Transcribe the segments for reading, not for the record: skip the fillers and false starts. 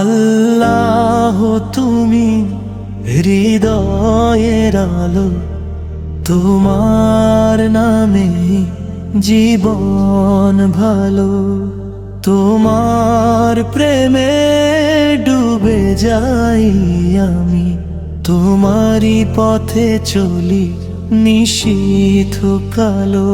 আল্লাহ তুমি হৃদয়ের আলো, তোমার নামে জীবন ভালো। তোমার প্রেমে ডুবে যাই আমি, তোমারই পথে চলি নিশীথ কালো।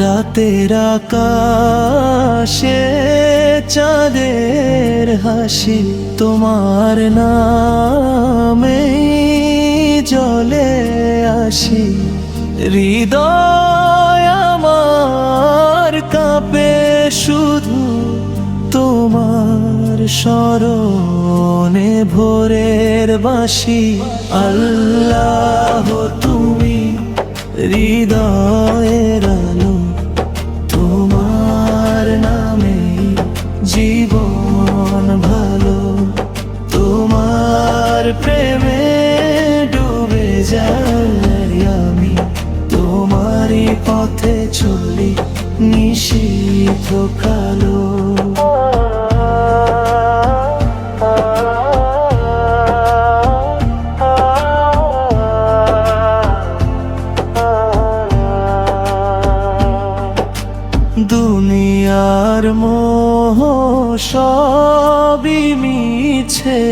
রাতের আকাশে চাঁদের হাসি, তোমার নামে জ্বলে আসি। হৃদয় আমার কাঁপে শুধু তোমার স্মরণে ভোরের বাঁশি। আল্লাহ তুমি হৃদয়ের আলো, তোমার নামে জীবন ভালো। তোমার প্রেমে ডুবে যাই আমি, তোমারই পথে চলি নিশীথ কালো। দুনিয়ার মোহ সবই মিছে,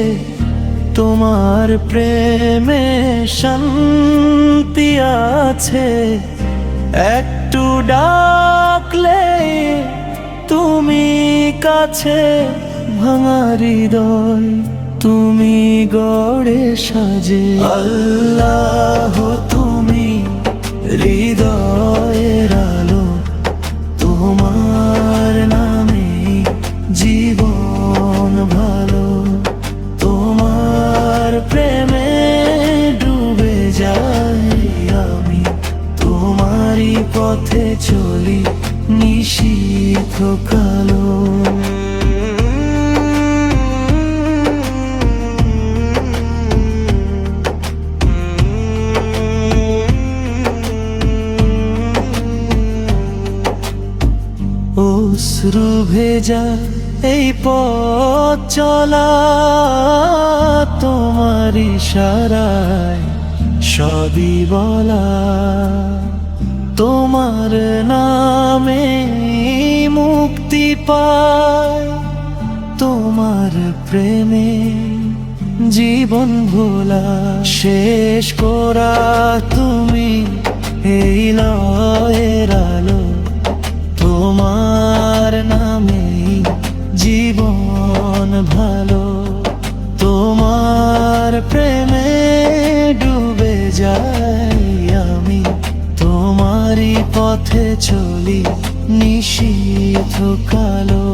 তোমার প্রেমে শান্তি আছে। একটু ডাকলে তুমি কাছে, ভাঙা হৃদয় তুমি গড়ে সাজে। আল্লাহ তুমি হৃদয়ের আলো, তোমার নামে জীবন ভালো। তোমার প্রেমে ডুবে যাই আমি, তোমারই পথে চলি নিশীথ কালো। অশ্রু ভেজা এই পথ চলা, তোমার ইশারায় সবই বলা। তোমার নামে মুক্তি পায়, তোমার প্রেমে জীবন ভোলা। শেষ করা তুমি এই লয়ের আলো, তোমার নামে জীবন ভালো। তোমার প্রেমে ডুবে যাই আমি, তোমারই পথে চলি নিশীথ কালো।